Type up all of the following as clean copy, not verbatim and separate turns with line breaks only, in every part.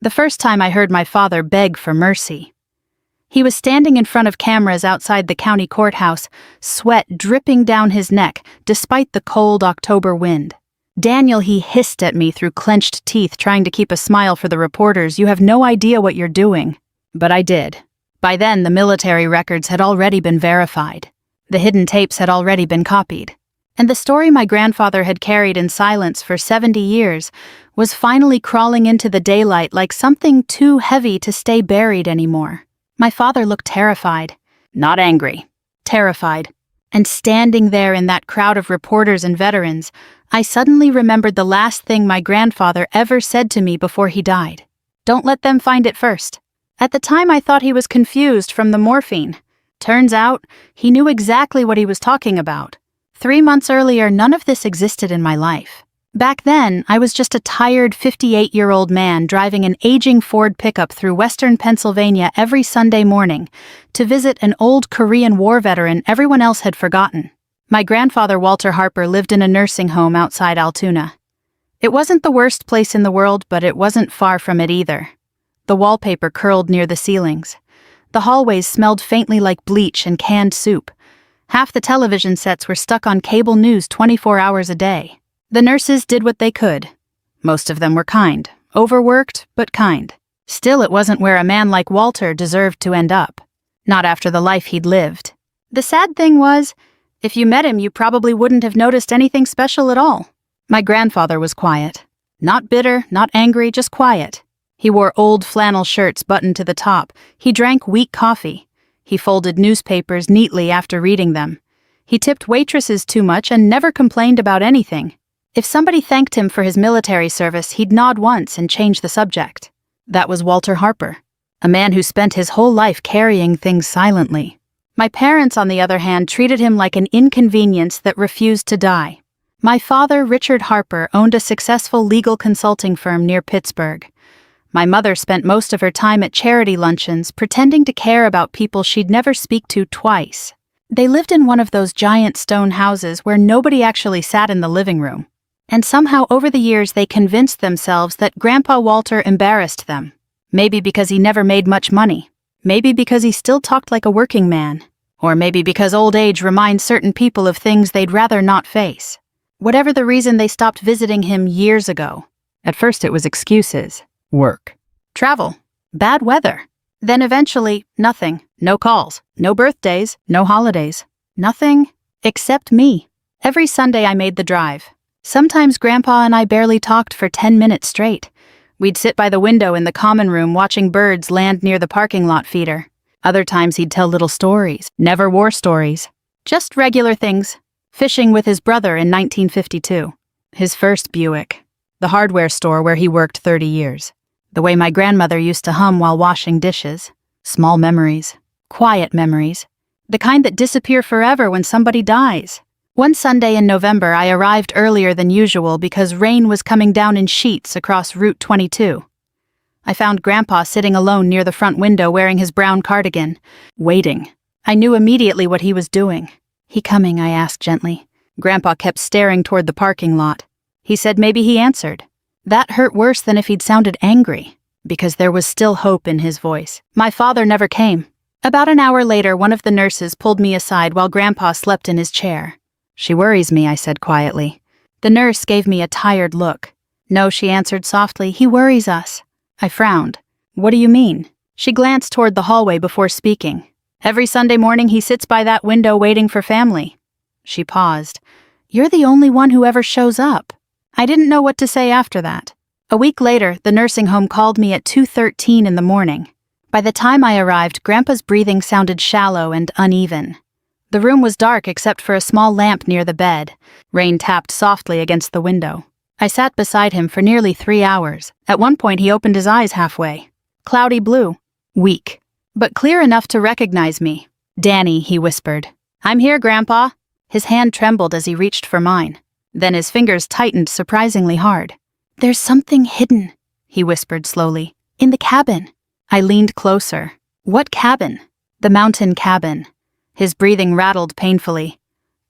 The first time I heard my father beg for mercy. He was standing in front of cameras outside the county courthouse, sweat dripping down his neck despite the cold October wind. "Daniel," he hissed at me through clenched teeth, trying to keep a smile for the reporters, "you have no idea what you're doing." But I did. By then, the military records had already been verified. The hidden tapes had already been copied. And the story my grandfather had carried in silence for 70 years was finally crawling into the daylight like something too heavy to stay buried anymore. My father looked terrified. Not angry. Terrified. And standing there in that crowd of reporters and veterans, I suddenly remembered the last thing my grandfather ever said to me before he died. "Don't let them find it first." At the time, I thought he was confused from the morphine. Turns out, he knew exactly what he was talking about. 3 months earlier, none of this existed in my life. Back then, I was just a tired 58-year-old man driving an aging Ford pickup through western Pennsylvania every Sunday morning to visit an old Korean War veteran everyone else had forgotten. My grandfather, Walter Harper, lived in a nursing home outside Altoona. It wasn't the worst place in the world, but it wasn't far from it either. The wallpaper curled near the ceilings. The hallways smelled faintly like bleach and canned soup. Half the television sets were stuck on cable news 24 hours a day. The nurses did what they could. Most of them were kind. Overworked, but kind. Still, it wasn't where a man like Walter deserved to end up. Not after the life he'd lived. The sad thing was, if you met him, you probably wouldn't have noticed anything special at all. My grandfather was quiet. Not bitter, not angry, just quiet. He wore old flannel shirts buttoned to the top. He drank weak coffee. He folded newspapers neatly after reading them. He tipped waitresses too much and never complained about anything. If somebody thanked him for his military service, he'd nod once and change the subject. That was Walter Harper, a man who spent his whole life carrying things silently. My parents, on the other hand, treated him like an inconvenience that refused to die. My father, Richard Harper, owned a successful legal consulting firm near Pittsburgh. My mother spent most of her time at charity luncheons pretending to care about people she'd never speak to twice. They lived in one of those giant stone houses where nobody actually sat in the living room. And somehow over the years they convinced themselves that Grandpa Walter embarrassed them. Maybe because he never made much money. Maybe because he still talked like a working man. Or maybe because old age reminds certain people of things they'd rather not face. Whatever the reason, they stopped visiting him years ago. At first it was excuses. Work. Travel. Bad weather. Then eventually, nothing. No calls. No birthdays. No holidays. Nothing except me. Every Sunday I made the drive. Sometimes Grandpa and I barely talked for 10 minutes straight. We'd sit by the window in the common room watching birds land near the parking lot feeder. Other times he'd tell little stories. Never war stories. Just regular things. Fishing with his brother in 1952. His first Buick. The hardware store where he worked 30 years. The way my grandmother used to hum while washing dishes. Small memories. Quiet memories. The kind that disappear forever when somebody dies. One Sunday in November, I arrived earlier than usual because rain was coming down in sheets across Route 22. I found Grandpa sitting alone near the front window wearing his brown cardigan, waiting. I knew immediately what he was doing. "He coming?" I asked gently. Grandpa kept staring toward the parking lot. He said maybe he answered. That hurt worse than if he'd sounded angry, because there was still hope in his voice. My father never came. About an hour later, one of the nurses pulled me aside while Grandpa slept in his chair. "She worries me," I said quietly. The nurse gave me a tired look. "No," she answered softly, "he worries us." I frowned. "What do you mean?" She glanced toward the hallway before speaking. "Every Sunday morning he sits by that window waiting for family." She paused. "You're the only one who ever shows up." I didn't know what to say after that. A week later, the nursing home called me at 2:13 in the morning. By the time I arrived, Grandpa's breathing sounded shallow and uneven. The room was dark except for a small lamp near the bed. Rain tapped softly against the window. I sat beside him for nearly 3 hours. At one point, he opened his eyes halfway. Cloudy blue. Weak. But clear enough to recognize me. "Danny," he whispered. "I'm here, Grandpa." His hand trembled as he reached for mine. Then his fingers tightened surprisingly hard. "There's something hidden," he whispered slowly. "In the cabin." I leaned closer. "What cabin?" "The mountain cabin." His breathing rattled painfully.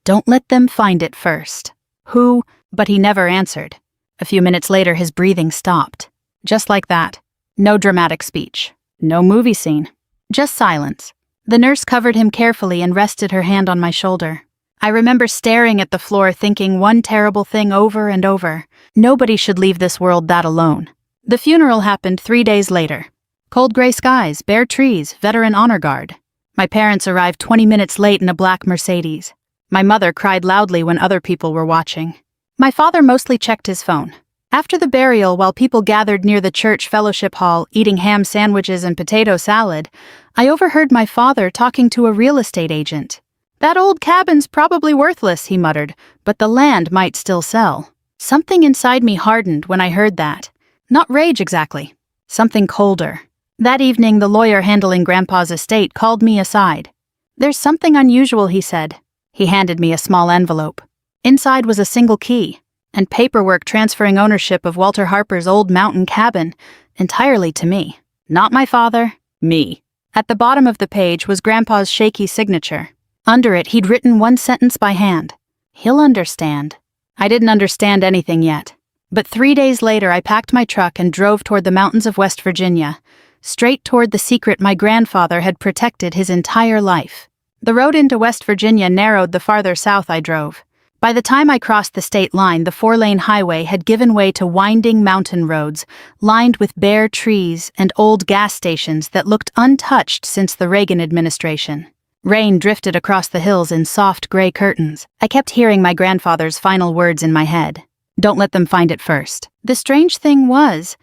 "Don't let them find it first." "Who?" But he never answered. A few minutes later, his breathing stopped. Just like that. No dramatic speech. No movie scene. Just silence. The nurse covered him carefully and rested her hand on my shoulder. I remember staring at the floor thinking one terrible thing over and over. Nobody should leave this world that alone. The funeral happened 3 days later. Cold gray skies, bare trees, veteran honor guard. My parents arrived 20 minutes late in a black Mercedes. My mother cried loudly when other people were watching. My father mostly checked his phone. After the burial, while people gathered near the church fellowship hall eating ham sandwiches and potato salad, I overheard my father talking to a real estate agent. "That old cabin's probably worthless," he muttered, "but the land might still sell." Something inside me hardened when I heard that. Not rage exactly. Something colder. That evening, the lawyer handling Grandpa's estate called me aside. "There's something unusual," he said. He handed me a small envelope. Inside was a single key, and paperwork transferring ownership of Walter Harper's old mountain cabin entirely to me. Not my father, me. At the bottom of the page was Grandpa's shaky signature. Under it, he'd written one sentence by hand. "He'll understand." I didn't understand anything yet. But 3 days later, I packed my truck and drove toward the mountains of West Virginia, straight toward the secret my grandfather had protected his entire life. The road into West Virginia narrowed the farther south I drove. By the time I crossed the state line, the 4-lane highway had given way to winding mountain roads, lined with bare trees and old gas stations that looked untouched since the Reagan administration. Rain drifted across the hills in soft gray curtains. I kept hearing my grandfather's final words in my head. "Don't let them find it first." The strange thing was,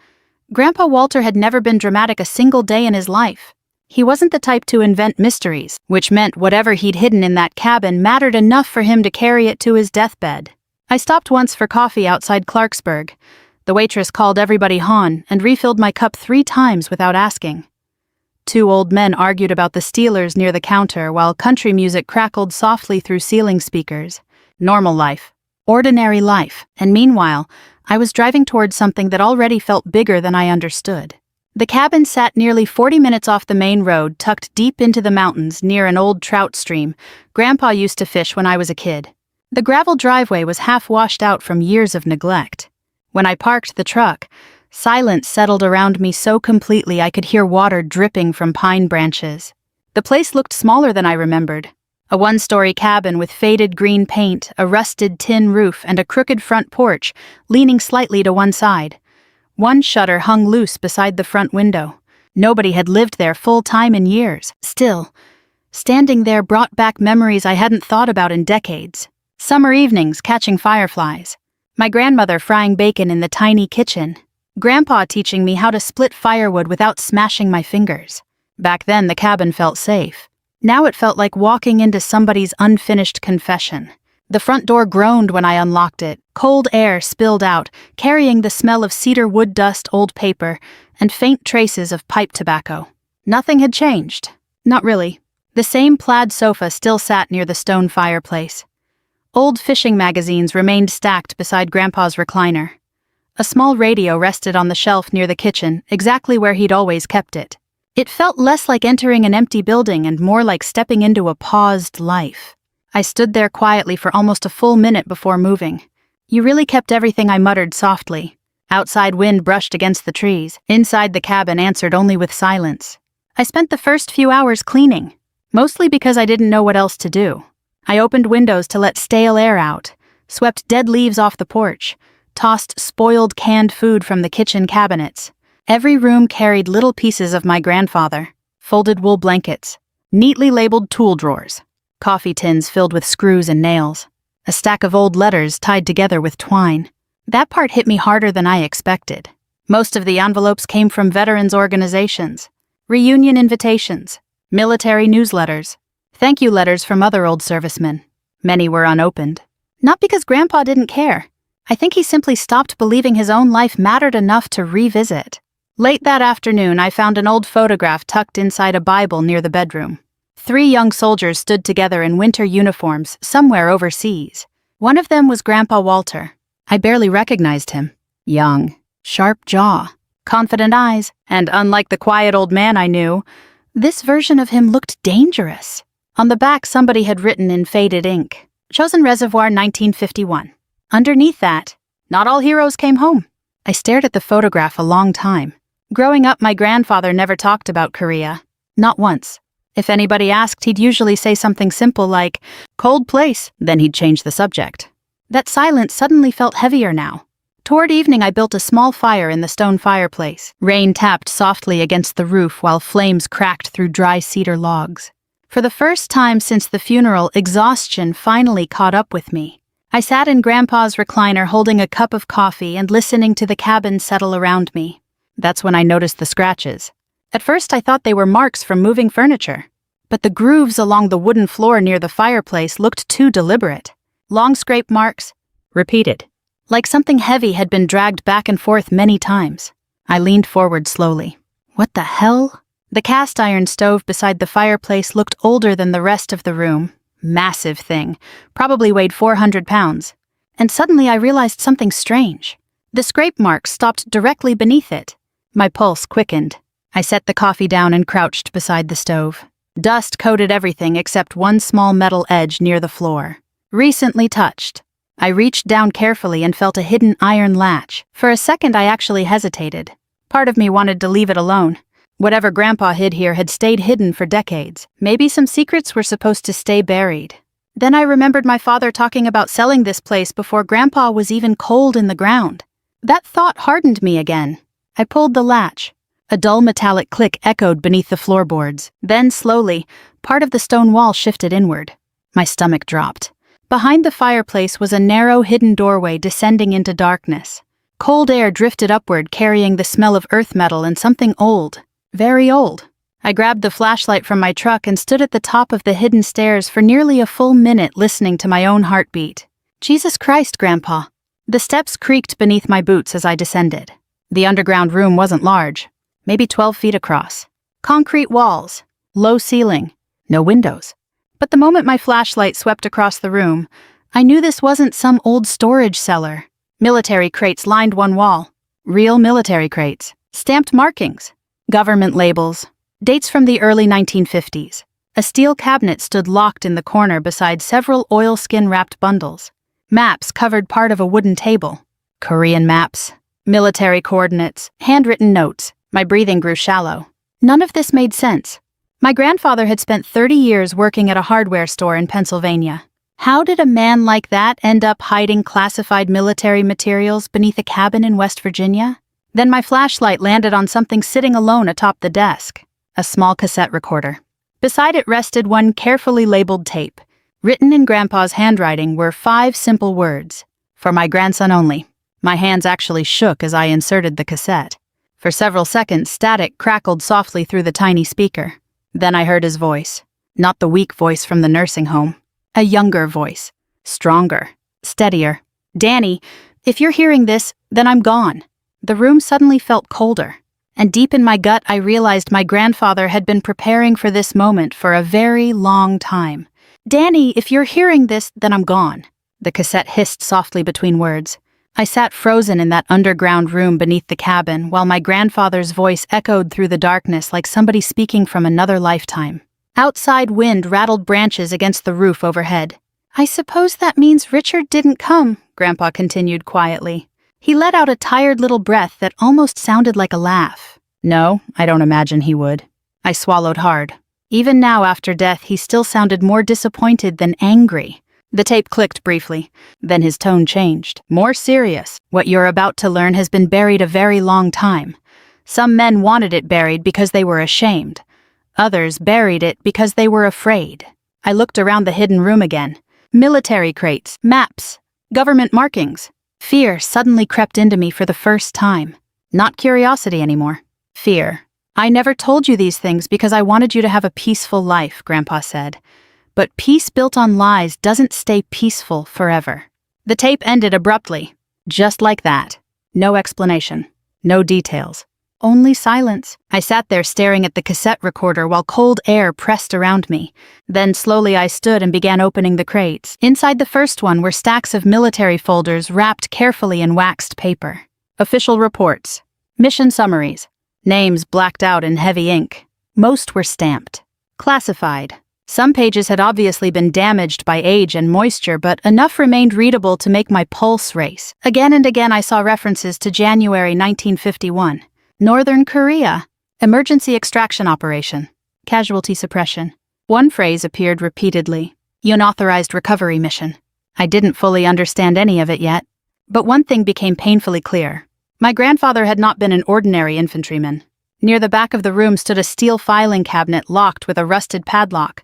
Grandpa Walter had never been dramatic a single day in his life. He wasn't the type to invent mysteries, which meant whatever he'd hidden in that cabin mattered enough for him to carry it to his deathbed. I stopped once for coffee outside Clarksburg. The waitress called everybody hon and refilled my cup 3 times without asking. 2 old men argued about the Steelers near the counter while country music crackled softly through ceiling speakers. Normal life. Ordinary life. And meanwhile, I was driving towards something that already felt bigger than I understood. The cabin sat nearly 40 minutes off the main road, tucked deep into the mountains near an old trout stream Grandpa used to fish when I was a kid. The gravel driveway was half washed out from years of neglect. When I parked the truck, silence settled around me so completely I could hear water dripping from pine branches. The place looked smaller than I remembered. A 1-story cabin with faded green paint, a rusted tin roof, and a crooked front porch, leaning slightly to one side. One shutter hung loose beside the front window. Nobody had lived there full-time in years. Still, standing there brought back memories I hadn't thought about in decades. Summer evenings catching fireflies. My grandmother frying bacon in the tiny kitchen. Grandpa teaching me how to split firewood without smashing my fingers. Back then, the cabin felt safe. Now it felt like walking into somebody's unfinished confession. The front door groaned when I unlocked it. Cold air spilled out, carrying the smell of cedar wood dust, old paper, and faint traces of pipe tobacco. Nothing had changed. Not really. The same plaid sofa still sat near the stone fireplace. Old fishing magazines remained stacked beside Grandpa's recliner. A small radio rested on the shelf near the kitchen, exactly where he'd always kept it. It felt less like entering an empty building and more like stepping into a paused life. I stood there quietly for almost a full minute before moving. "You really kept everything," I muttered softly. Outside wind brushed against the trees. Inside the cabin answered only with silence. I spent the first few hours cleaning, mostly because I didn't know what else to do. I opened windows to let stale air out, swept dead leaves off the porch, tossed spoiled canned food from the kitchen cabinets. Every room carried little pieces of my grandfather, folded wool blankets, neatly labeled tool drawers, coffee tins filled with screws and nails, a stack of old letters tied together with twine. That part hit me harder than I expected. Most of the envelopes came from veterans organizations, reunion invitations, military newsletters, thank you letters from other old servicemen. Many were unopened. Not because Grandpa didn't care. I think he simply stopped believing his own life mattered enough to revisit. Late that afternoon, I found an old photograph tucked inside a Bible near the bedroom. 3 young soldiers stood together in winter uniforms somewhere overseas. One of them was Grandpa Walter. I barely recognized him. Young, sharp jaw, confident eyes, and unlike the quiet old man I knew, this version of him looked dangerous. On the back, somebody had written in faded ink, "Chosin Reservoir 1951. Underneath that, "Not all heroes came home." I stared at the photograph a long time. Growing up, my grandfather never talked about Korea. Not once. If anybody asked, he'd usually say something simple like, "Cold place," then he'd change the subject. That silence suddenly felt heavier now. Toward evening, I built a small fire in the stone fireplace. Rain tapped softly against the roof while flames cracked through dry cedar logs. For the first time since the funeral, exhaustion finally caught up with me. I sat in Grandpa's recliner holding a cup of coffee and listening to the cabin settle around me. That's when I noticed the scratches. At first, I thought they were marks from moving furniture. But the grooves along the wooden floor near the fireplace looked too deliberate. Long scrape marks, repeated. Like something heavy had been dragged back and forth many times. I leaned forward slowly. What the hell? The cast iron stove beside the fireplace looked older than the rest of the room. Massive thing, probably weighed 400 pounds. And suddenly I realized something strange. The scrape marks stopped directly beneath it. My pulse quickened. I set the coffee down and crouched beside the stove. Dust coated everything except one small metal edge near the floor. Recently touched. I reached down carefully and felt a hidden iron latch. For a second, I actually hesitated. Part of me wanted to leave it alone. Whatever Grandpa hid here had stayed hidden for decades. Maybe some secrets were supposed to stay buried. Then I remembered my father talking about selling this place before Grandpa was even cold in the ground. That thought hardened me again. I pulled the latch. A dull metallic click echoed beneath the floorboards. Then, slowly, part of the stone wall shifted inward. My stomach dropped. Behind the fireplace was a narrow, hidden doorway descending into darkness. Cold air drifted upward, carrying the smell of earth metal and something old. Very old. I grabbed the flashlight from my truck and stood at the top of the hidden stairs for nearly a full minute, listening to my own heartbeat. Jesus Christ, Grandpa. The steps creaked beneath my boots as I descended. The underground room wasn't large. Maybe 12 feet across. Concrete walls. Low ceiling. No windows. But the moment my flashlight swept across the room, I knew this wasn't some old storage cellar. Military crates lined one wall. Real military crates. Stamped markings. Government labels. Dates from the early 1950s. A steel cabinet stood locked in the corner beside several oilskin-wrapped bundles. Maps covered part of a wooden table. Korean maps. Military coordinates. Handwritten notes. My breathing grew shallow. None of this made sense. My grandfather had spent 30 years working at a hardware store in Pennsylvania. How did a man like that end up hiding classified military materials beneath a cabin in West Virginia? Then my flashlight landed on something sitting alone atop the desk, a small cassette recorder. Beside it rested one carefully labeled tape. Written in Grandpa's handwriting were 5 simple words. For my grandson only. My hands actually shook as I inserted the cassette. For several seconds, static crackled softly through the tiny speaker. Then I heard his voice. Not the weak voice from the nursing home. A younger voice. Stronger. Steadier. "Danny, if you're hearing this, then I'm gone." The room suddenly felt colder. And deep in my gut, I realized my grandfather had been preparing for this moment for a very long time. "Danny, if you're hearing this, then I'm gone." The cassette hissed softly between words. I sat frozen in that underground room beneath the cabin while my grandfather's voice echoed through the darkness like somebody speaking from another lifetime. Outside wind rattled branches against the roof overhead. "I suppose that means Richard didn't come," Grandpa continued quietly. He let out a tired little breath that almost sounded like a laugh. "No, I don't imagine he would." I swallowed hard. Even now after death, he still sounded more disappointed than angry. The tape clicked briefly. Then his tone changed. More serious. "What you're about to learn has been buried a very long time. Some men wanted it buried because they were ashamed. Others buried it because they were afraid." I looked around the hidden room again. Military crates, maps, government markings. Fear suddenly crept into me for the first time. Not curiosity anymore. Fear. "I never told you these things because I wanted you to have a peaceful life," Grandpa said. But peace built on lies doesn't stay peaceful forever. The tape ended abruptly. Just like that. No explanation. No details. Only silence. I sat there staring at the cassette recorder while cold air pressed around me. Then slowly I stood and began opening the crates. Inside the first one were stacks of military folders wrapped carefully in waxed paper. Official reports. Mission summaries. Names blacked out in heavy ink. Most were stamped. Classified. Some pages had obviously been damaged by age and moisture, but enough remained readable to make my pulse race. Again and again I saw references to January 1951. Northern Korea. Emergency extraction operation. Casualty suppression. One phrase appeared repeatedly. Unauthorized recovery mission. I didn't fully understand any of it yet. But one thing became painfully clear. My grandfather had not been an ordinary infantryman. Near the back of the room stood a steel filing cabinet locked with a rusted padlock.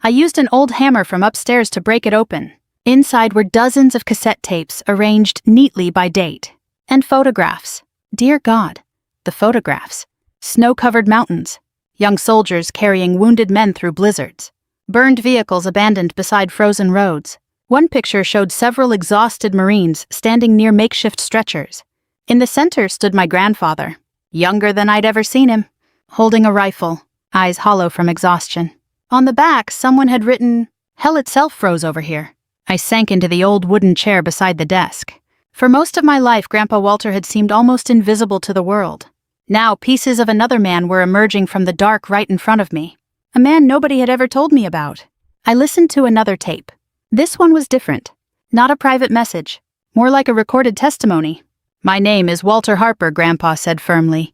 I used an old hammer from upstairs to break it open. Inside were dozens of cassette tapes arranged neatly by date. And photographs. Dear God, the photographs. Snow-covered mountains. Young soldiers carrying wounded men through blizzards. Burned vehicles abandoned beside frozen roads. One picture showed several exhausted Marines standing near makeshift stretchers. In the center stood my grandfather, younger than I'd ever seen him, holding a rifle, eyes hollow from exhaustion. On the back, someone had written, "Hell itself froze over here." I sank into the old wooden chair beside the desk. For most of my life, Grandpa Walter had seemed almost invisible to the world. Now, pieces of another man were emerging from the dark right in front of me. A man nobody had ever told me about. I listened to another tape. This one was different. Not a private message. More like a recorded testimony. "My name is Walter Harper," Grandpa said firmly.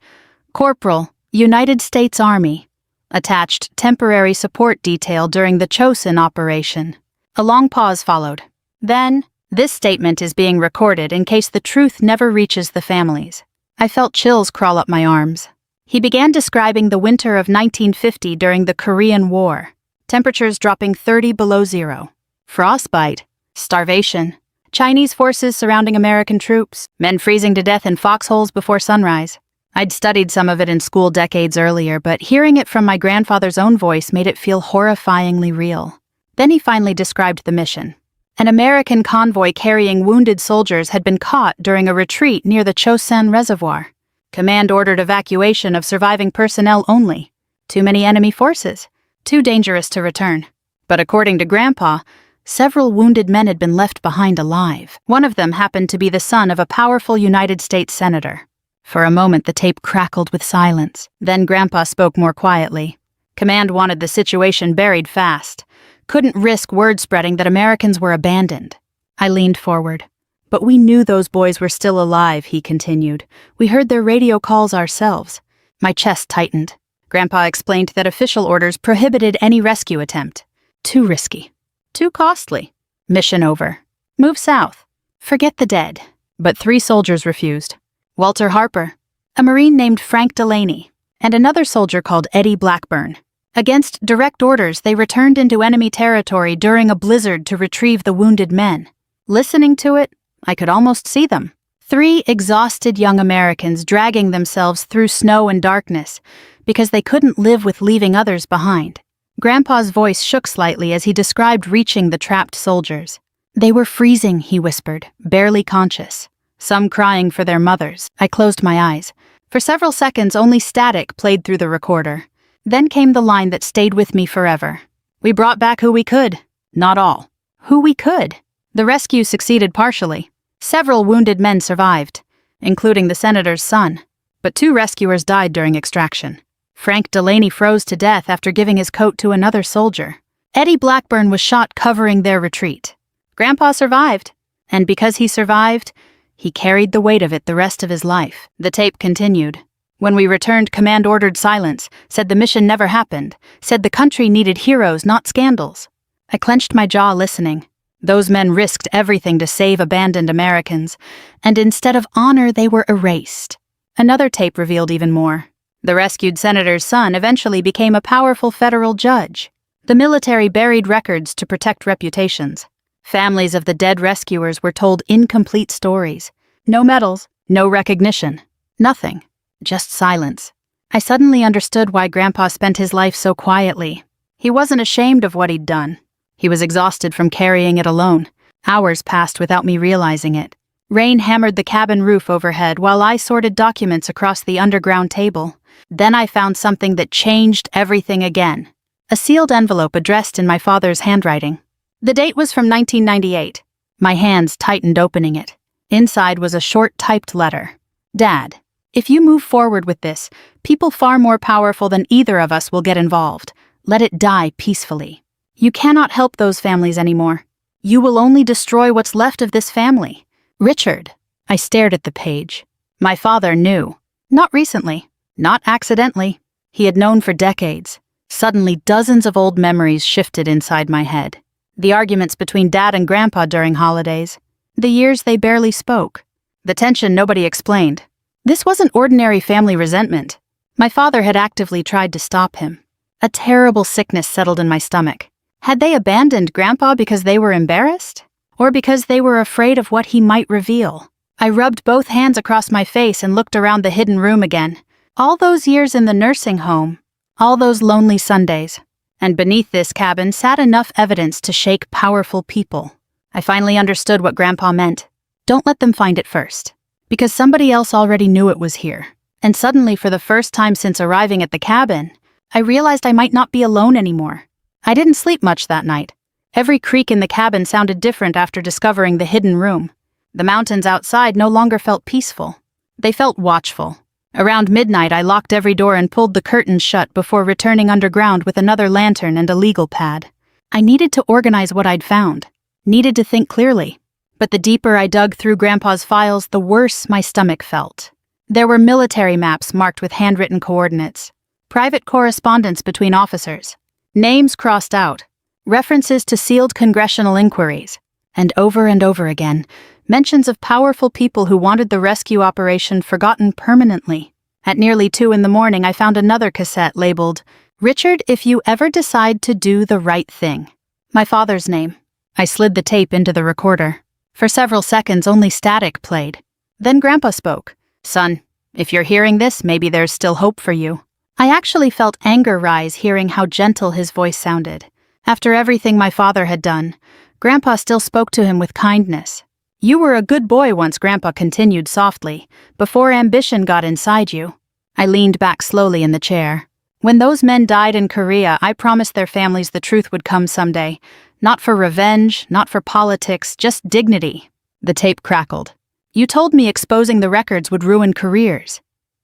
"Corporal, United States Army. Attached temporary support detail during the Chosin operation." A long pause followed. Then, "This statement is being recorded in case the truth never reaches the families." I felt chills crawl up my arms. He began describing the winter of 1950 during the Korean War. Temperatures dropping 30 below zero. Frostbite. Starvation. Chinese forces surrounding American troops. Men freezing to death in foxholes before sunrise. I'd studied some of it in school decades earlier, but hearing it from my grandfather's own voice made it feel horrifyingly real. Then he finally described the mission. An American convoy carrying wounded soldiers had been caught during a retreat near the Chosin Reservoir. Command ordered evacuation of surviving personnel only. Too many enemy forces. Too dangerous to return. But according to Grandpa, several wounded men had been left behind alive. One of them happened to be the son of a powerful United States senator. For a moment, the tape crackled with silence. Then Grandpa spoke more quietly. Command wanted the situation buried fast. Couldn't risk word spreading that Americans were abandoned. I leaned forward. "But we knew those boys were still alive," he continued. "We heard their radio calls ourselves." My chest tightened. Grandpa explained that official orders prohibited any rescue attempt. Too risky. Too costly. Mission over. Move south. Forget the dead. But 3 soldiers refused. Walter Harper, a Marine named Frank Delaney, and another soldier called Eddie Blackburn. Against direct orders, they returned into enemy territory during a blizzard to retrieve the wounded men. Listening to it, I could almost see them. 3 exhausted young Americans dragging themselves through snow and darkness because they couldn't live with leaving others behind. Grandpa's voice shook slightly as he described reaching the trapped soldiers. "They were freezing," he whispered, barely conscious. Some crying for their mothers. I closed my eyes. For several seconds, only static played through the recorder. Then came the line that stayed with me forever. "We brought back who we could. Not all. Who we could." The rescue succeeded partially. Several wounded men survived, including the senator's son. But 2 rescuers died during extraction. Frank Delaney froze to death after giving his coat to another soldier. Eddie Blackburn was shot covering their retreat. Grandpa survived, and because he survived, he carried the weight of it the rest of his life. The tape continued. When we returned, command ordered silence, said the mission never happened, said the country needed heroes, not scandals. I clenched my jaw listening. Those men risked everything to save abandoned Americans, and instead of honor, they were erased. Another tape revealed even more. The rescued senator's son eventually became a powerful federal judge. The military buried records to protect reputations. Families of the dead rescuers were told incomplete stories. No medals, no recognition, nothing. Just silence. I suddenly understood why Grandpa spent his life so quietly. He wasn't ashamed of what he'd done. He was exhausted from carrying it alone. Hours passed without me realizing it. Rain hammered the cabin roof overhead while I sorted documents across the underground table. Then I found something that changed everything again. A sealed envelope addressed in my father's handwriting. The date was from 1998. My hands tightened opening it. Inside was a short typed letter. "Dad, if you move forward with this, people far more powerful than either of us will get involved. Let it die peacefully. You cannot help those families anymore. You will only destroy what's left of this family. Richard." I stared at the page. My father knew. Not recently. Not accidentally. He had known for decades. Suddenly, dozens of old memories shifted inside my head. The arguments between Dad and Grandpa during holidays. The years they barely spoke. The tension nobody explained. This wasn't ordinary family resentment. My father had actively tried to stop him. A terrible sickness settled in my stomach. Had they abandoned Grandpa because they were embarrassed? Or because they were afraid of what he might reveal? I rubbed both hands across my face and looked around the hidden room again. All those years in the nursing home. All those lonely Sundays. And beneath this cabin sat enough evidence to shake powerful people. I finally understood what Grandpa meant. Don't let them find it first. Because somebody else already knew it was here. And suddenly, for the first time since arriving at the cabin, I realized I might not be alone anymore. I didn't sleep much that night. Every creak in the cabin sounded different after discovering the hidden room. The mountains outside no longer felt peaceful. They felt watchful. Around midnight, I locked every door and pulled the curtains shut before returning underground with another lantern and a legal pad. I needed to organize what I'd found. Needed to think clearly. But the deeper I dug through Grandpa's files, the worse my stomach felt. There were military maps marked with handwritten coordinates. Private correspondence between officers. Names crossed out, references to sealed congressional inquiries, and over again, mentions of powerful people who wanted the rescue operation forgotten permanently. At nearly 2 a.m, I found another cassette labeled, "Richard, if you ever decide to do the right thing." My father's name. I slid the tape into the recorder. For several seconds, only static played. Then Grandpa spoke. "Son, if you're hearing this, maybe there's still hope for you." I actually felt anger rise hearing how gentle his voice sounded. After everything my father had done, Grandpa still spoke to him with kindness. "You were a good boy once," Grandpa continued softly, "before ambition got inside you." I leaned back slowly in the chair. "When those men died in Korea, I promised their families the truth would come someday. Not for revenge, not for politics, just dignity." The tape crackled. "You told me exposing the records would ruin careers."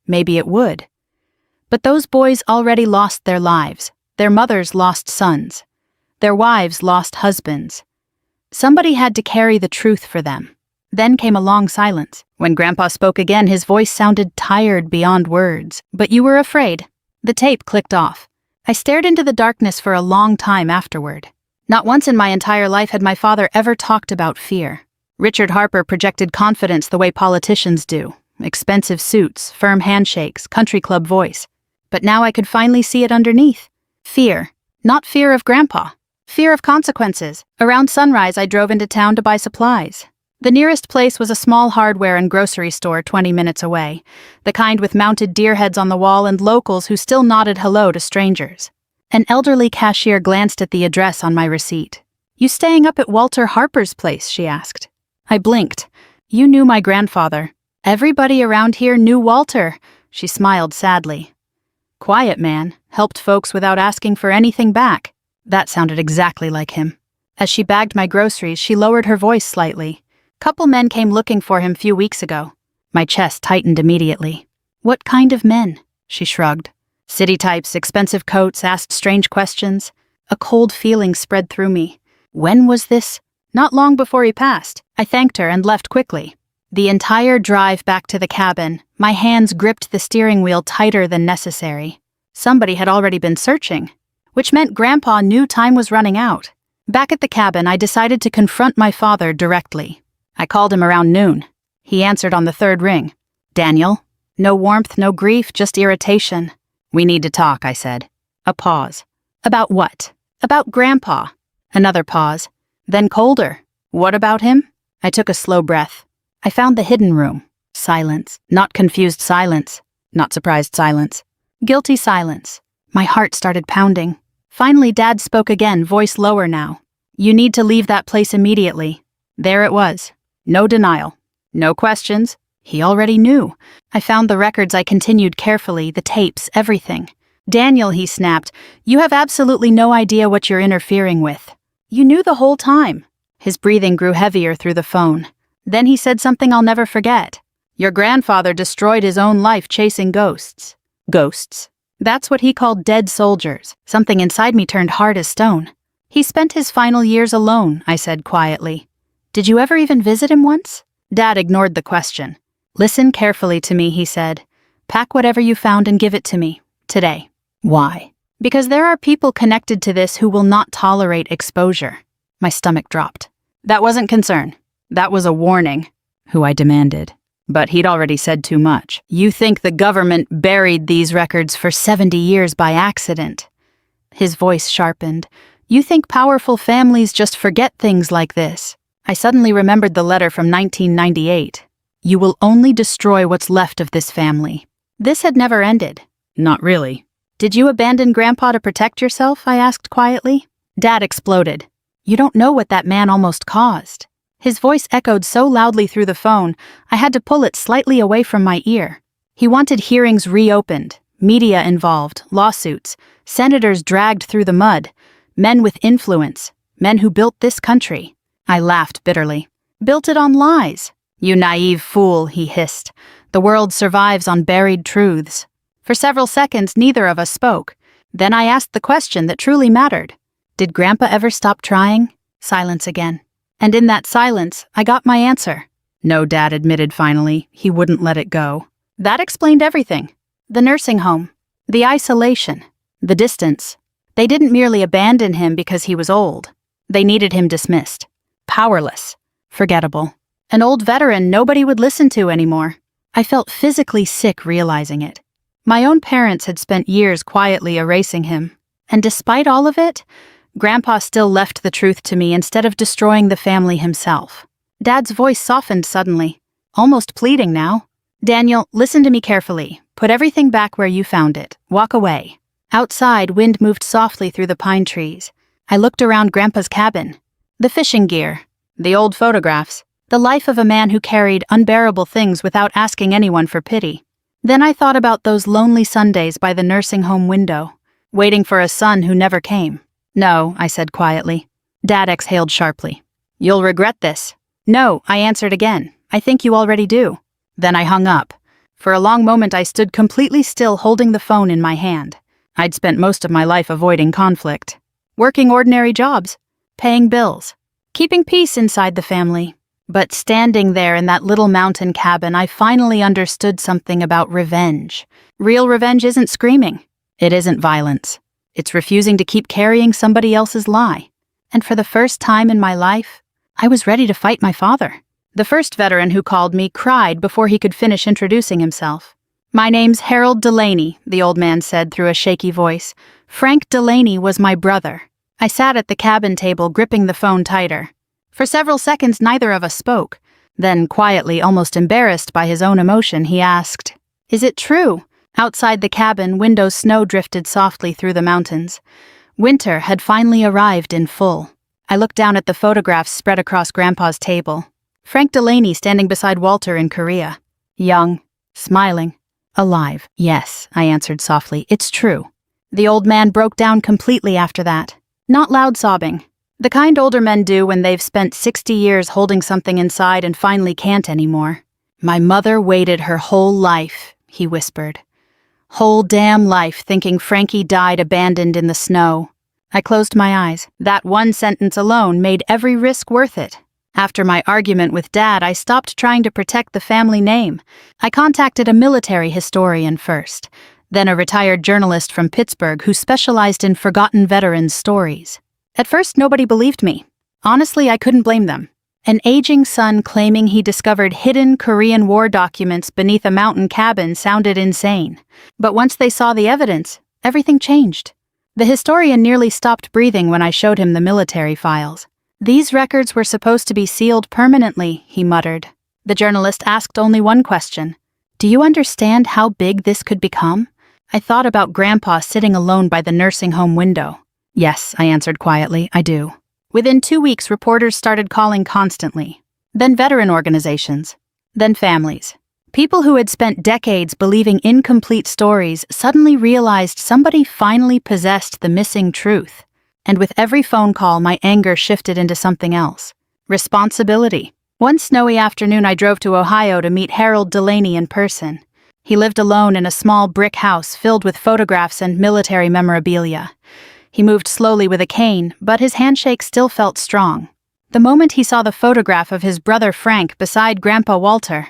Maybe it would. But those boys already lost their lives. Their mothers lost sons. Their wives lost husbands. Somebody had to carry the truth for them. Then came a long silence. When Grandpa spoke again, his voice sounded tired beyond words. "But you were afraid." The tape clicked off. I stared into the darkness for a long time afterward. Not once in my entire life had my father ever talked about fear. Richard Harper projected confidence the way politicians do. Expensive suits, firm handshakes, country club voice. But now I could finally see it underneath. Fear. Not fear of Grandpa. Fear of consequences. Around sunrise, I drove into town to buy supplies. The nearest place was a small hardware and grocery store 20 minutes away, the kind with mounted deer heads on the wall and locals who still nodded hello to strangers. An elderly cashier glanced at the address on my receipt. "You staying up at Walter Harper's place?" she asked. I blinked. "You knew my grandfather." "Everybody around here knew Walter," she smiled sadly. "Quiet man, helped folks without asking for anything back." That sounded exactly like him. As she bagged my groceries, she lowered her voice slightly. "Couple men came looking for him few weeks ago." My chest tightened immediately. "What kind of men?" She shrugged. "City types, expensive coats, asked strange questions." A cold feeling spread through me. When was this? Not long before he passed. I thanked her and left quickly. The entire drive back to the cabin, my hands gripped the steering wheel tighter than necessary. Somebody had already been searching, which meant Grandpa knew time was running out. Back at the cabin, I decided to confront my father directly. I called him around noon. He answered on the 3rd ring. "Daniel?" No warmth, no grief, just irritation. "We need to talk," I said. A pause. "About what?" "About Grandpa." Another pause. Then colder. "What about him?" I took a slow breath. I found the hidden room. Silence. Not confused silence. Not surprised silence. Guilty silence. My heart started pounding. Finally, Dad spoke again, voice lower now. "You need to leave that place immediately." There it was. No denial. No questions. He already knew. I found the records. I continued carefully, the tapes, everything. "Daniel," he snapped, "you have absolutely no idea what you're interfering with. You knew the whole time." His breathing grew heavier through the phone. Then he said something I'll never forget. "Your grandfather destroyed his own life chasing ghosts." Ghosts. That's what he called dead soldiers. Something inside me turned hard as stone. "He spent his final years alone," I said quietly. "Did you ever even visit him once?" Dad ignored the question. "Listen carefully to me," he said. Pack whatever you found and give it to me. Today. Why? Because there are people connected to this who will not tolerate exposure. My stomach dropped. That wasn't concern. That was a warning. Who I demanded. But he'd already said too much. You think the government buried these records for 70 years by accident? His voice sharpened. You think powerful families just forget things like this? I suddenly remembered the letter from 1998. You will only destroy what's left of this family. This had never ended. Not really. Did you abandon Grandpa to protect yourself? I asked quietly. Dad exploded. You don't know what that man almost caused. His voice echoed so loudly through the phone, I had to pull it slightly away from my ear. He wanted hearings reopened, media involved, lawsuits, senators dragged through the mud, men with influence, men who built this country. I laughed bitterly. Built it on lies. You naive fool, he hissed. The world survives on buried truths. For several seconds, neither of us spoke. Then I asked the question that truly mattered. Did Grandpa ever stop trying? Silence again. And in that silence, I got my answer. No, Dad admitted finally. He wouldn't let it go. That explained everything. The nursing home. The isolation. The distance. They didn't merely abandon him because he was old. They needed him dismissed. Powerless. Forgettable. An old veteran nobody would listen to anymore. I felt physically sick realizing it. My own parents had spent years quietly erasing him. And despite all of it, Grandpa still left the truth to me instead of destroying the family himself. Dad's voice softened suddenly, almost pleading now. Daniel, listen to me carefully. Put everything back where you found it. Walk away. Outside, wind moved softly through the pine trees. I looked around Grandpa's cabin. The fishing gear. The old photographs. The life of a man who carried unbearable things without asking anyone for pity. Then I thought about those lonely Sundays by the nursing home window, waiting for a son who never came. No, I said quietly. Dad exhaled sharply. You'll regret this. No, I answered again. I think you already do. Then I hung up. For a long moment I stood completely still holding the phone in my hand. I'd spent most of my life avoiding conflict. Working ordinary jobs. Paying bills. Keeping peace inside the family. But standing there in that little mountain cabin, I finally understood something about revenge. Real revenge isn't screaming. It isn't violence. It's refusing to keep carrying somebody else's lie. And for the first time in my life, I was ready to fight my father. The first veteran who called me cried before he could finish introducing himself. My name's Harold Delaney, the old man said through a shaky voice. Frank Delaney was my brother. I sat at the cabin table, gripping the phone tighter. For several seconds, neither of us spoke. Then, quietly, almost embarrassed by his own emotion, he asked, Is it true? Outside the cabin, window snow drifted softly through the mountains. Winter had finally arrived in full. I looked down at the photographs spread across Grandpa's table. Frank Delaney standing beside Walter in Korea. Young, smiling, alive. Yes, I answered softly, it's true. The old man broke down completely after that. Not loud sobbing. The kind older men do when they've spent 60 years holding something inside and finally can't anymore. My mother waited her whole life, he whispered. Whole damn life thinking Frankie died abandoned in the snow. I closed my eyes. That one sentence alone made every risk worth it. After my argument with Dad, I stopped trying to protect the family name. I contacted a military historian first, then a retired journalist from Pittsburgh who specialized in forgotten veterans' stories. At first, nobody believed me. Honestly, I couldn't blame them. An aging son claiming he discovered hidden Korean War documents beneath a mountain cabin sounded insane. But once they saw the evidence, everything changed. The historian nearly stopped breathing when I showed him the military files. These records were supposed to be sealed permanently, he muttered. The journalist asked only one question. Do you understand how big this could become? I thought about Grandpa sitting alone by the nursing home window. Yes, I answered quietly, I do. Within 2 weeks, reporters started calling constantly. Then veteran organizations. Then families. People who had spent decades believing incomplete stories suddenly realized somebody finally possessed the missing truth. And with every phone call, my anger shifted into something else. Responsibility. One snowy afternoon, I drove to Ohio to meet Harold Delaney in person. He lived alone in a small brick house filled with photographs and military memorabilia. He moved slowly with a cane, but his handshake still felt strong. The moment he saw the photograph of his brother Frank beside Grandpa Walter,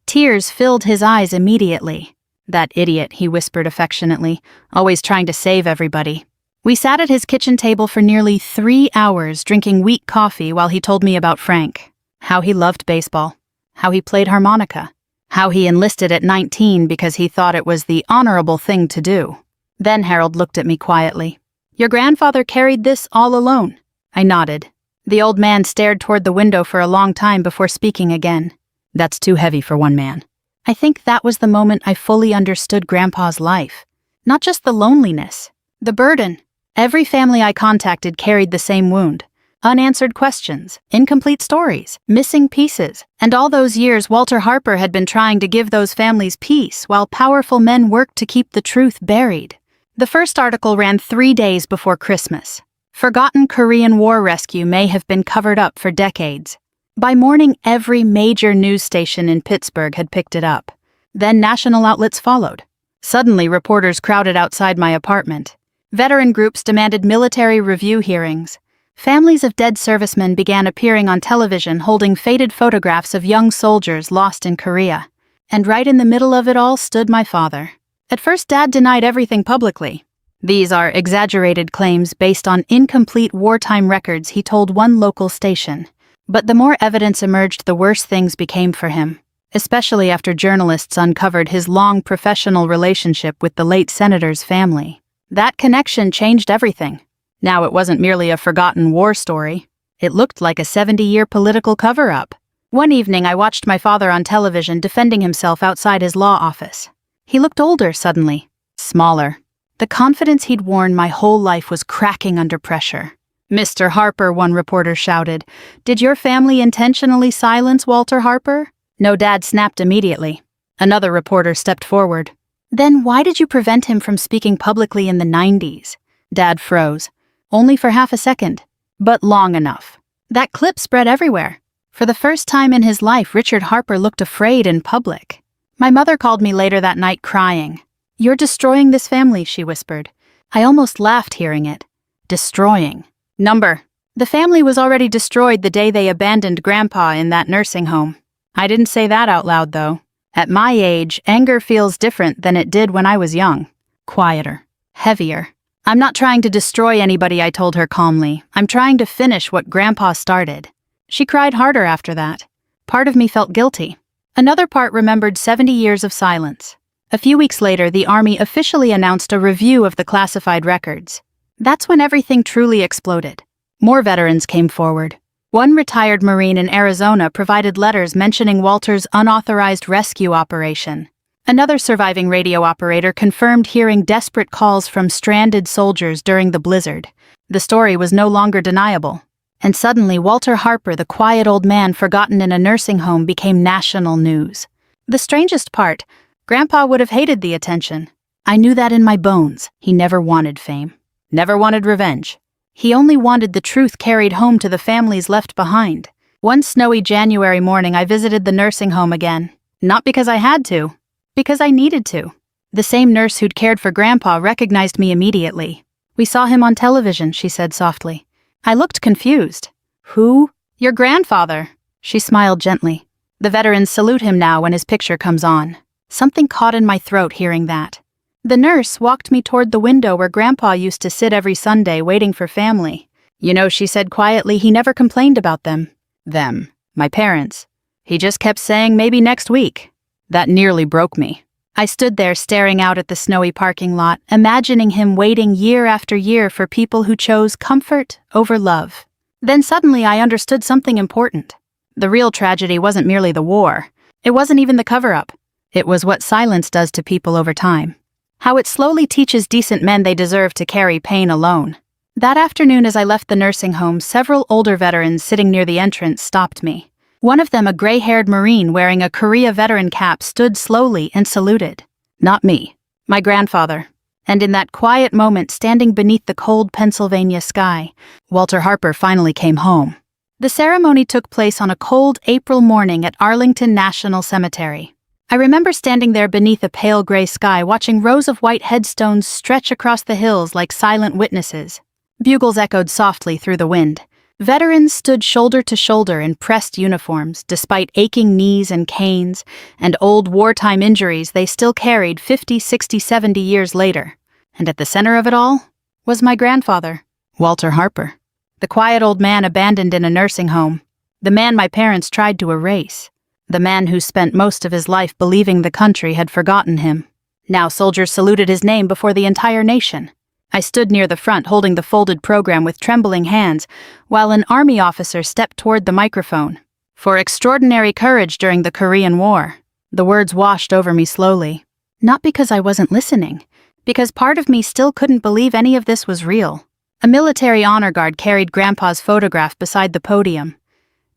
tears filled his eyes immediately. "That idiot," he whispered affectionately, always trying to save everybody. We sat at his kitchen table for nearly 3 hours drinking weak coffee while he told me about Frank, how he loved baseball, how he played harmonica, how he enlisted at 19 because he thought it was the honorable thing to do. Then Harold looked at me quietly. "Your grandfather carried this all alone." I nodded. The old man stared toward the window for a long time before speaking again. "That's too heavy for one man." I think that was the moment I fully understood Grandpa's life. Not just the loneliness, the burden. Every family I contacted carried the same wound. Unanswered questions, incomplete stories, missing pieces, and all those years Walter Harper had been trying to give those families peace while powerful men worked to keep the truth buried. The first article ran 3 days before Christmas. Forgotten Korean War rescue may have been covered up for decades. By morning, every major news station in Pittsburgh had picked it up. Then national outlets followed. Suddenly, reporters crowded outside my apartment. Veteran groups demanded military review hearings. Families of dead servicemen began appearing on television holding faded photographs of young soldiers lost in Korea. And right in the middle of it all stood my father. At first, Dad denied everything publicly. These are exaggerated claims based on incomplete wartime records he told one local station. But the more evidence emerged, the worse things became for him, especially after journalists uncovered his long professional relationship with the late senator's family. That connection changed everything. Now it wasn't merely a forgotten war story. It looked like a 70-year political cover-up. One evening I watched my father on television defending himself outside his law office. He looked older suddenly, smaller. The confidence he'd worn my whole life was cracking under pressure. "Mr. Harper," one reporter shouted, "did your family intentionally silence Walter Harper?" No, Dad snapped immediately. Another reporter stepped forward. "Then why did you prevent him from speaking publicly in the 90s? Dad froze. Only for half a second, but long enough. That clip spread everywhere. For the first time in his life, Richard Harper looked afraid in public. My mother called me later that night crying. "You're destroying this family," she whispered. I almost laughed hearing it. Destroying. Number. The family was already destroyed the day they abandoned Grandpa in that nursing home. I didn't say that out loud, though. At my age, anger feels different than it did when I was young. Quieter. Heavier. "I'm not trying to destroy anybody," I told her calmly. "I'm trying to finish what Grandpa started." She cried harder after that. Part of me felt guilty. Another part remembered 70 years of silence. A few weeks later, the Army officially announced a review of the classified records. That's when everything truly exploded. More veterans came forward. One retired Marine in Arizona provided letters mentioning Walter's unauthorized rescue operation. Another surviving radio operator confirmed hearing desperate calls from stranded soldiers during the blizzard. The story was no longer deniable. And suddenly, Walter Harper, the quiet old man forgotten in a nursing home, became national news. The strangest part, Grandpa would have hated the attention. I knew that in my bones. He never wanted fame. Never wanted revenge. He only wanted the truth carried home to the families left behind. One snowy January morning, I visited the nursing home again. Not because I had to, because I needed to. The same nurse who'd cared for Grandpa recognized me immediately. "We saw him on television," she said softly. I looked confused. "Who?" "Your grandfather." She smiled gently. The veterans salute him now when his picture comes on. Something caught in my throat hearing that. The nurse walked me toward the window where Grandpa used to sit every Sunday waiting for family. "You know," she said quietly, "he never complained about them." Them. My parents. He just kept saying maybe next week. That nearly broke me. I stood there staring out at the snowy parking lot, imagining him waiting year after year for people who chose comfort over love. Then suddenly I understood something important. The real tragedy wasn't merely the war. It wasn't even the cover-up. It was what silence does to people over time. How it slowly teaches decent men they deserve to carry pain alone. That afternoon as I left the nursing home, several older veterans sitting near the entrance stopped me. One of them, a gray-haired Marine wearing a Korea veteran cap, stood slowly and saluted. Not me. My grandfather. And in that quiet moment, standing beneath the cold Pennsylvania sky, Walter Harper finally came home. The ceremony took place on a cold April morning at Arlington National Cemetery. I remember standing there beneath a pale gray sky, watching rows of white headstones stretch across the hills like silent witnesses. Bugles echoed softly through the wind. Veterans stood shoulder to shoulder in pressed uniforms, despite aching knees and canes, and old wartime injuries they still carried 50, 60, 70 years later. And at the center of it all was my grandfather, Walter Harper. The quiet old man abandoned in a nursing home. The man my parents tried to erase. The man who spent most of his life believing the country had forgotten him. Now soldiers saluted his name before the entire nation. I stood near the front holding the folded program with trembling hands, while an army officer stepped toward the microphone. For extraordinary courage during the Korean War. The words washed over me slowly. Not because I wasn't listening, because part of me still couldn't believe any of this was real. A military honor guard carried Grandpa's photograph beside the podium.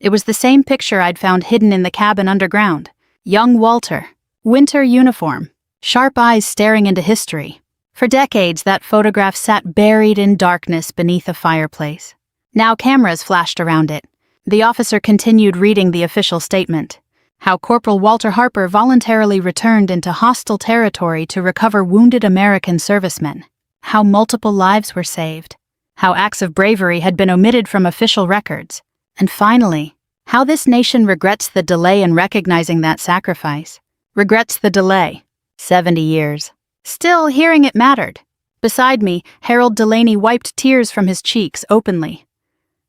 It was the same picture I'd found hidden in the cabin underground. Young Walter. Winter uniform. Sharp eyes staring into history. For decades, that photograph sat buried in darkness beneath a fireplace. Now cameras flashed around it. The officer continued reading the official statement. How Corporal Walter Harper voluntarily returned into hostile territory to recover wounded American servicemen. How multiple lives were saved. How acts of bravery had been omitted from official records. And finally, how this nation regrets the delay in recognizing that sacrifice. Regrets the delay. 70 years. Still, hearing it mattered. Beside me, Harold Delaney wiped tears from his cheeks openly.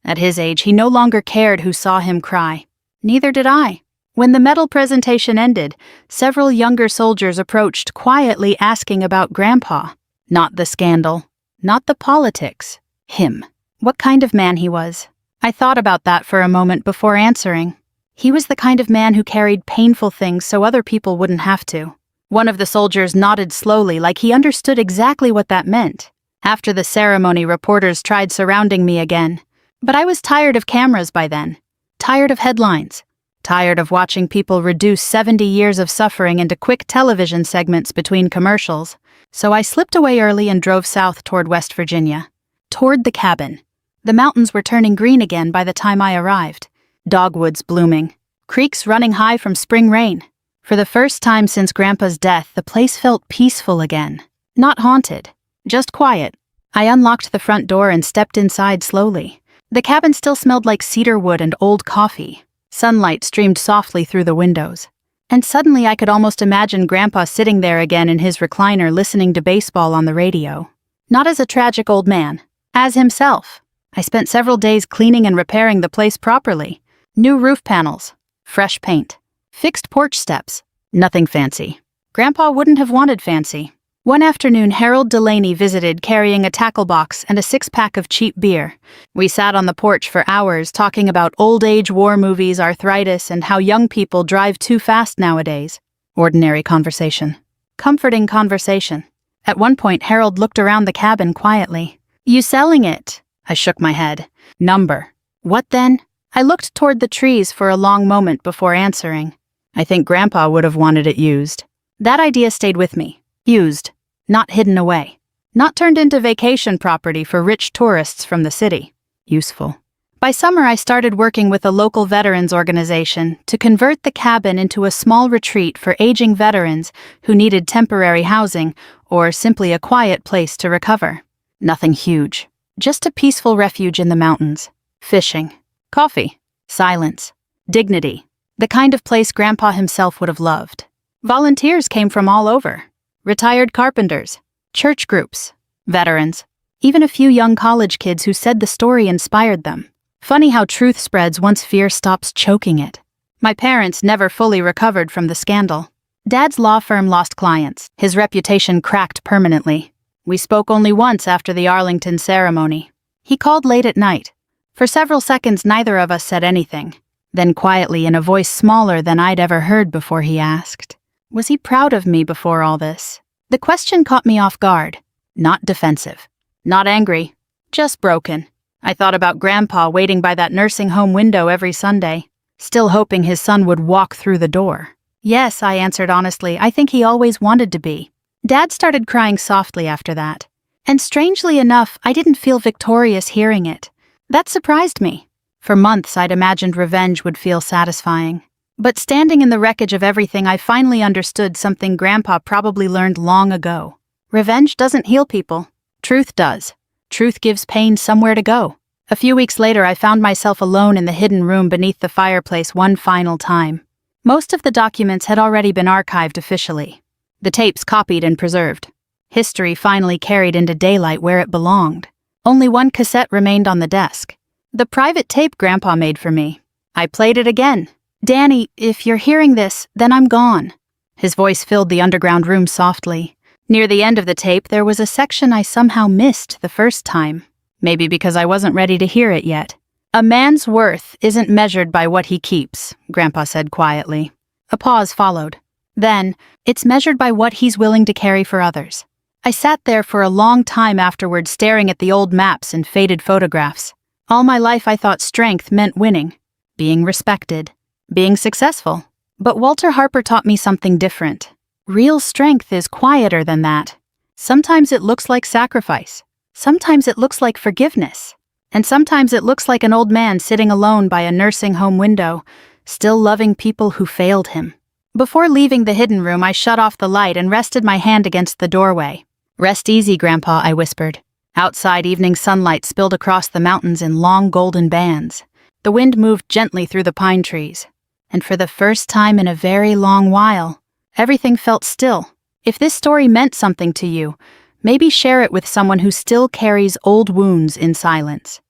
At his age, he no longer cared who saw him cry. Neither did I. When the medal presentation ended, several younger soldiers approached quietly asking about Grandpa. Not the scandal. Not the politics. Him. What kind of man he was. I thought about that for a moment before answering. He was the kind of man who carried painful things so other people wouldn't have to. One of the soldiers nodded slowly like he understood exactly what that meant. After the ceremony, reporters tried surrounding me again. But I was tired of cameras by then. Tired of headlines. Tired of watching people reduce 70 years of suffering into quick television segments between commercials. So I slipped away early and drove south toward West Virginia. Toward the cabin. The mountains were turning green again by the time I arrived. Dogwoods blooming. Creeks running high from spring rain. For the first time since Grandpa's death, the place felt peaceful again. Not haunted. Just quiet. I unlocked the front door and stepped inside slowly. The cabin still smelled like cedar wood and old coffee. Sunlight streamed softly through the windows. And suddenly I could almost imagine Grandpa sitting there again in his recliner listening to baseball on the radio. Not as a tragic old man. As himself. I spent several days cleaning and repairing the place properly. New roof panels. Fresh paint. Fixed porch steps. Nothing fancy. Grandpa wouldn't have wanted fancy. One afternoon, Harold Delaney visited carrying a tackle box and a 6-pack of cheap beer. We sat on the porch for hours talking about old-age war movies, arthritis, and how young people drive too fast nowadays. Ordinary conversation. Comforting conversation. At one point, Harold looked around the cabin quietly. "You selling it?" I shook my head. "Number." "What then?" I looked toward the trees for a long moment before answering. I think Grandpa would have wanted it used. That idea stayed with me. Used. Not hidden away. Not turned into vacation property for rich tourists from the city. Useful. By summer, I started working with a local veterans organization to convert the cabin into a small retreat for aging veterans who needed temporary housing or simply a quiet place to recover. Nothing huge. Just a peaceful refuge in the mountains. Fishing. Coffee. Silence. Dignity. The kind of place Grandpa himself would have loved. Volunteers came from all over. Retired carpenters. Church groups. Veterans. Even a few young college kids who said the story inspired them. Funny how truth spreads once fear stops choking it. My parents never fully recovered from the scandal. Dad's law firm lost clients. His reputation cracked permanently. We spoke only once after the Arlington ceremony. He called late at night. For several seconds, neither of us said anything. Then quietly, in a voice smaller than I'd ever heard before, he asked, "Was he proud of me before all this?" The question caught me off guard. Not defensive. Not angry. Just broken. I thought about Grandpa waiting by that nursing home window every Sunday, still hoping his son would walk through the door. "Yes," I answered honestly, "I think he always wanted to be." Dad started crying softly after that. And strangely enough, I didn't feel victorious hearing it. That surprised me. For months, I'd imagined revenge would feel satisfying. But standing in the wreckage of everything, I finally understood something Grandpa probably learned long ago. Revenge doesn't heal people. Truth does. Truth gives pain somewhere to go. A few weeks later, I found myself alone in the hidden room beneath the fireplace one final time. Most of the documents had already been archived officially. The tapes copied and preserved. History finally carried into daylight where it belonged. Only one cassette remained on the desk. The private tape Grandpa made for me. I played it again. "Danny, if you're hearing this, then I'm gone." His voice filled the underground room softly. Near the end of the tape, there was a section I somehow missed the first time. Maybe because I wasn't ready to hear it yet. "A man's worth isn't measured by what he keeps," Grandpa said quietly. A pause followed. "Then, it's measured by what he's willing to carry for others." I sat there for a long time afterward, staring at the old maps and faded photographs. All my life I thought strength meant winning, being respected, being successful. But Walter Harper taught me something different. Real strength is quieter than that. Sometimes it looks like sacrifice. Sometimes it looks like forgiveness. And sometimes it looks like an old man sitting alone by a nursing home window, still loving people who failed him. Before leaving the hidden room, I shut off the light and rested my hand against the doorway. "Rest easy, Grandpa," I whispered. Outside, evening sunlight spilled across the mountains in long golden bands. The wind moved gently through the pine trees. And for the first time in a very long while, everything felt still. If this story meant something to you, maybe share it with someone who still carries old wounds in silence.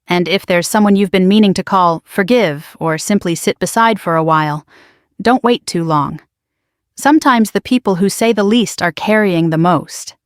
And if there's someone you've been meaning to call, forgive, or simply sit beside for a while, don't wait too long. Sometimes the people who say the least are carrying the most.